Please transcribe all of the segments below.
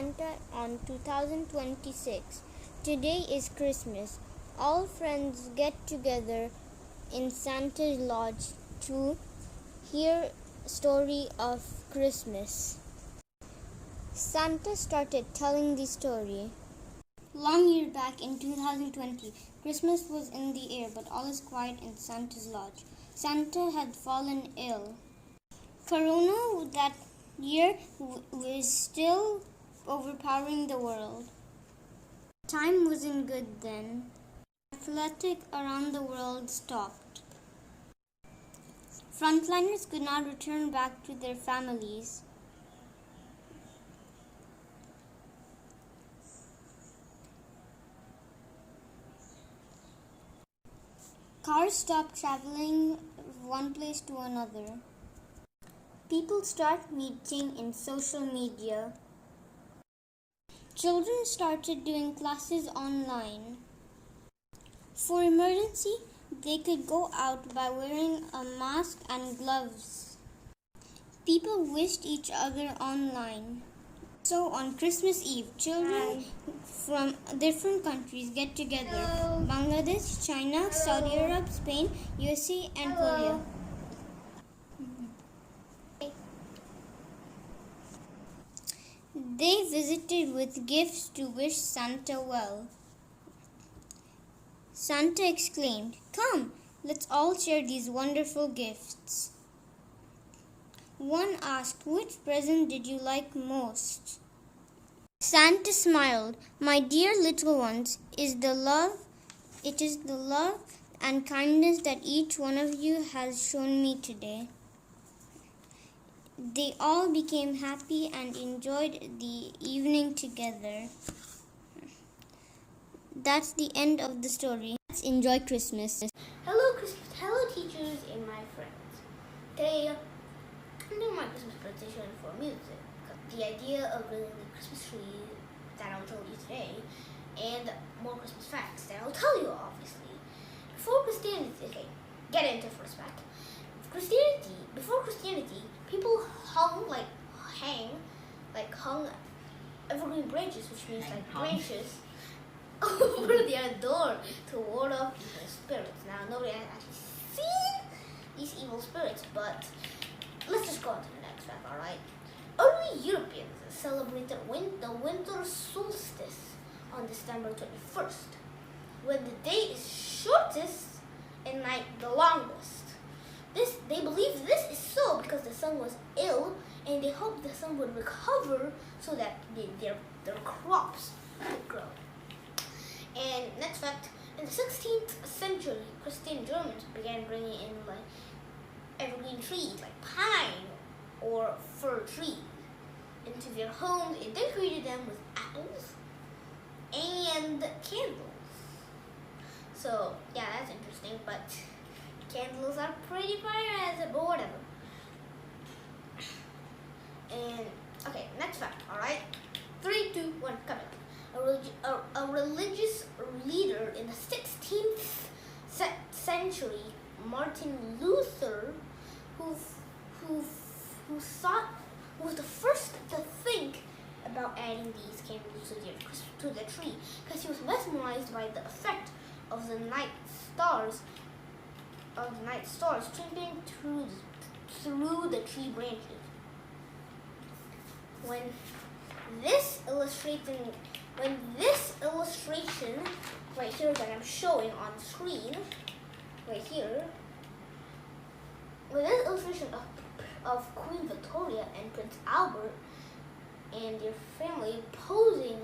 Santa on 2026. Today is Christmas. All friends get together in Santa's lodge to hear story of Christmas. Santa started telling the story. Long year back in 2020, Christmas was in the air, but all is quiet in Santa's lodge. Santa had fallen ill. Corona that year was still overpowering the world. Time wasn't good then. Athletic around the world stopped. Frontliners could not return back to their families. Cars stopped traveling one place to another. People start meeting in social media. Children started doing classes online. For emergency, they could go out by wearing a mask and gloves. People wished each other online. So on Christmas Eve, children from different countries get together. Bangladesh, China, Saudi Arabia, Spain, USA and Korea. They visited with gifts to wish Santa well. Santa exclaimed, "Come, let's all share these wonderful gifts." One asked, "Which present did you like most?" Santa smiled, "My dear little ones, it is the love and kindness that each one of you has shown me today." They all became happy and enjoyed the evening together. That's the end of the story. Let's enjoy Christmas. Hello teachers and my friends. Today, I'm doing my Christmas presentation for music. The idea of building the Christmas tree that I'll tell you today, and more Christmas facts that I'll tell you, obviously. Before Christianity, get into it first back. Before Christianity, people hung evergreen branches, which means branches, over their door to ward off evil spirits. Now, nobody has actually seen these evil spirits, but let's just go on to the next fact, alright? Early Europeans celebrated the winter solstice on December 21st, when the day is shortest and night the longest. They believe this is so because the sun was ill, and they hoped the sun would recover so that their crops would grow. And next fact, in the 16th century, Christian Germans began bringing in evergreen trees like pine or fir trees into their homes, and decorated them with apples and candles. So yeah, that's interesting, but candles are pretty fire, but whatever. And okay, next fact, alright? 3, 2, 1, coming. A religious leader in the 16th century, Martin Luther, who was the first to think about adding these candles to the tree, because he was mesmerized by the effect of the night stars twinkling through the tree branches. When this illustration right here that I'm showing on screen, right here, with this illustration of Queen Victoria and Prince Albert and their family posing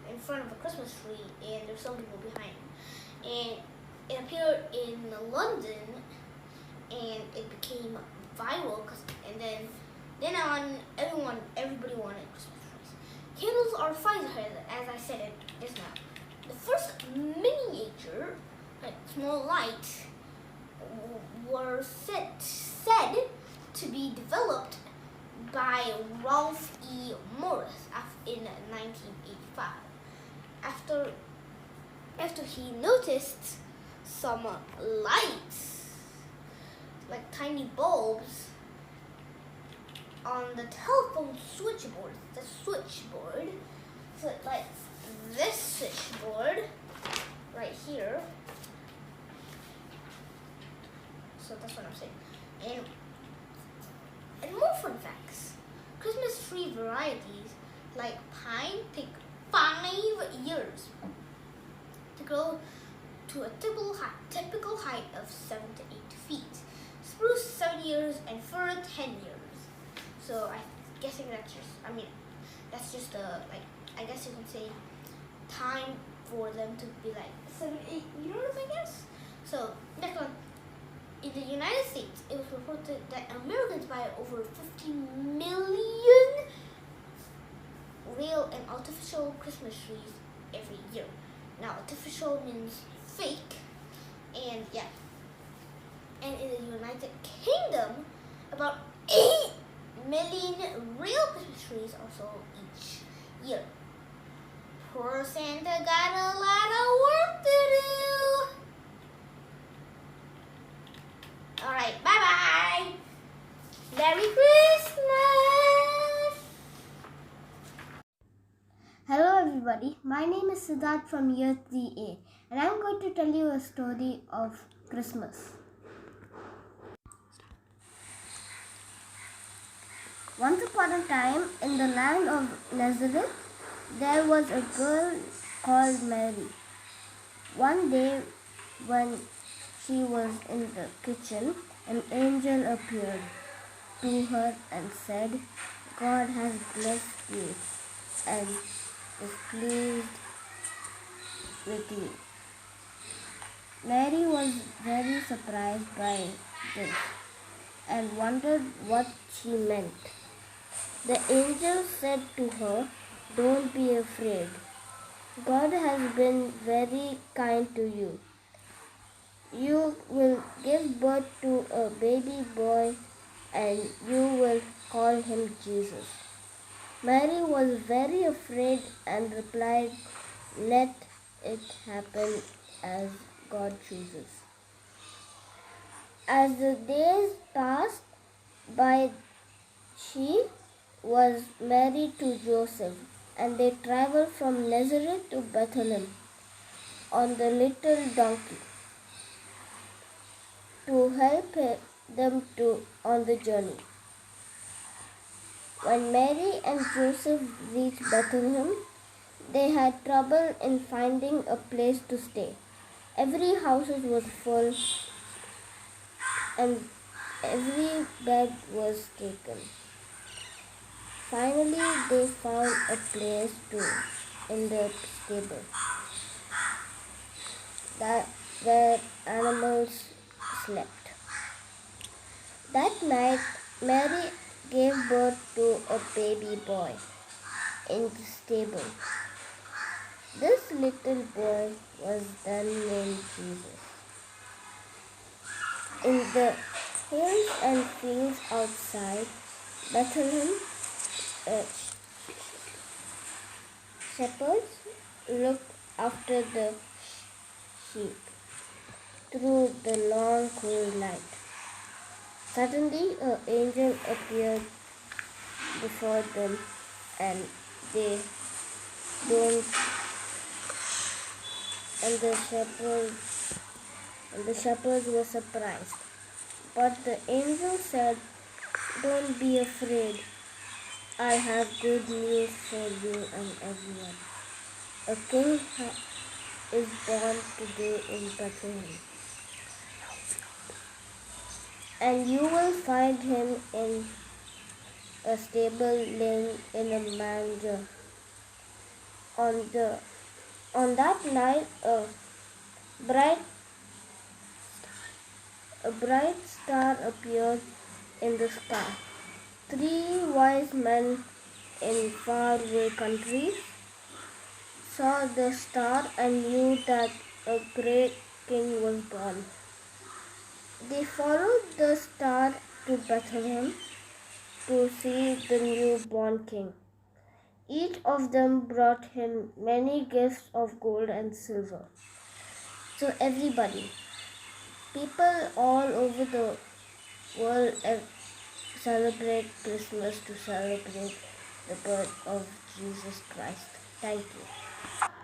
in front of a Christmas tree, and there's some people behind them. And it appeared in London, and it became viral, and then on everybody wanted Christmas trees. Candles are fire, as I said it just now. The first miniature, small lights, were said to be developed by Ralph E. Morris in 1985. After he noticed some lights, like tiny bulbs, on the telephone switchboard. The switchboard. So like this switchboard right here. So that's what I'm saying. And more fun facts. Christmas tree varieties like pine take 5 years to grow to a typical height of 7 to 8 feet. Spruce 7 years and fir 10 years. So I'm guessing that's just I guess you can say time for them to be like 7, 8 years, I guess. So next one. In the United States, it was reported that Americans buy over 50 million real and artificial Christmas trees every year. Now, artificial means fake, and yeah. And in the United Kingdom, about 8 million real Christmas trees are sold each year. Poor Santa got a lot of work to do. Alright, bye-bye. Merry Christmas. Hello everybody, my name is Siddharth from Year 3A and I'm going to tell you a story of Christmas. Once upon a time in the land of Nazareth, there was a girl called Mary. One day when she was in the kitchen, an angel appeared to her and said, God has blessed you and is pleased with you. Mary was very surprised by this and wondered what she meant. The angel said to her, don't be afraid. God has been very kind to you. You will give birth to a baby boy and you will call him Jesus. Mary was very afraid and replied, let it happen as God chooses. As the days passed by, she was married to Joseph and they traveled from Nazareth to Bethlehem on the little donkey to help them on the journey. When Mary and Joseph reached Bethlehem, they had trouble in finding a place to stay. Every house was full and every bed was taken. Finally, they found a place in the stable where animals slept. That night, Mary gave birth to a baby boy in the stable. This little boy was then named Jesus. In the hills and fields outside Bethlehem, shepherds looked after the sheep through the long cool night. Suddenly, an angel appeared before them, and the shepherds were surprised. But the angel said, "Don't be afraid. I have good news for you and everyone. A king is born today in Bethlehem. And you will find him in a stable laying in a manger." On that night, a bright star appeared in the sky. 3 wise men in faraway countries saw the star and knew that a great king was born. They followed the star to Bethlehem to see the newborn king. Each of them brought him many gifts of gold and silver. So everybody, people all over the world celebrate Christmas to celebrate the birth of Jesus Christ. Thank you.